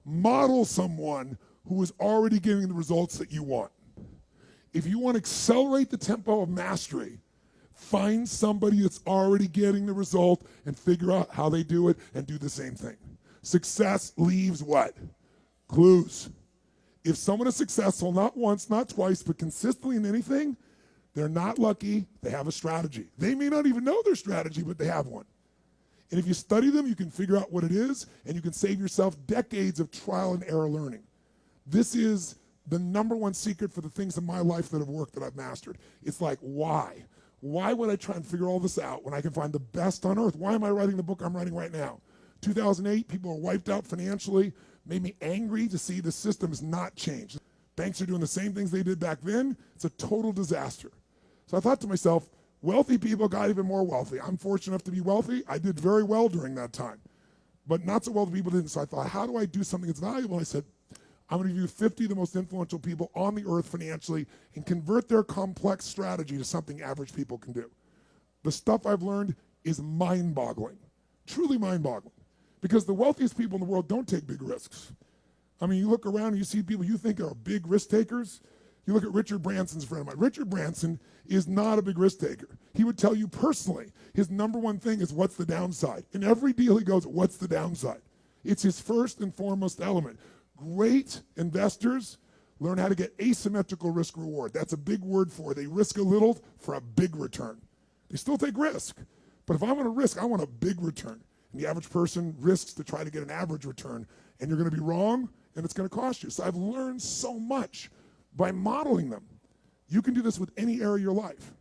Model someone who is already getting the results that you want. If you want to accelerate the tempo of mastery, find somebody that's already getting the result and figure out how they do it and do the same thing. Success leaves what? Clues. If someone is successful, not once, not twice, but consistently in anything, they're not lucky, they have a strategy. They may not even know their strategy, but they have one. And if you study them, you can figure out what it is, and you can save yourself decades of trial and error learning. This is the number one secret for the things in my life that have worked, that I've mastered. It's like, why? Why would I try and figure all this out when I can find the best on earth? Why am I writing the book I'm writing right now? 2008, people are wiped out financially, made me angry to see the system has not changed. Banks are doing the same things they did back then. It's a total disaster. So I thought to myself, wealthy people got even more wealthy. I'm fortunate enough to be wealthy. I did very well during that time. But not so wealthy people didn't. So I thought, how do I do something that's valuable? And I said, I'm going to review 50 of the most influential people on the earth financially and convert their complex strategy to something average people can do. The stuff I've learned is mind-boggling, truly mind-boggling. Because the wealthiest people in the world don't take big risks. I mean, you look around and you see people you think are big risk takers. You look at Richard Branson's a friend of mine. Richard Branson is not a big risk taker. He would tell you personally, his number one thing is what's the downside. In every deal he goes, what's the downside? It's his first and foremost element. Great investors learn how to get asymmetrical risk reward. That's a big word for it. They risk a little for a big return. They still take risk. But if I want to risk, I want a big return. And the average person risks to try to get an average return. And you're going to be wrong, and it's going to cost you. So I've learned so much by modeling them. You can do this with any area of your life.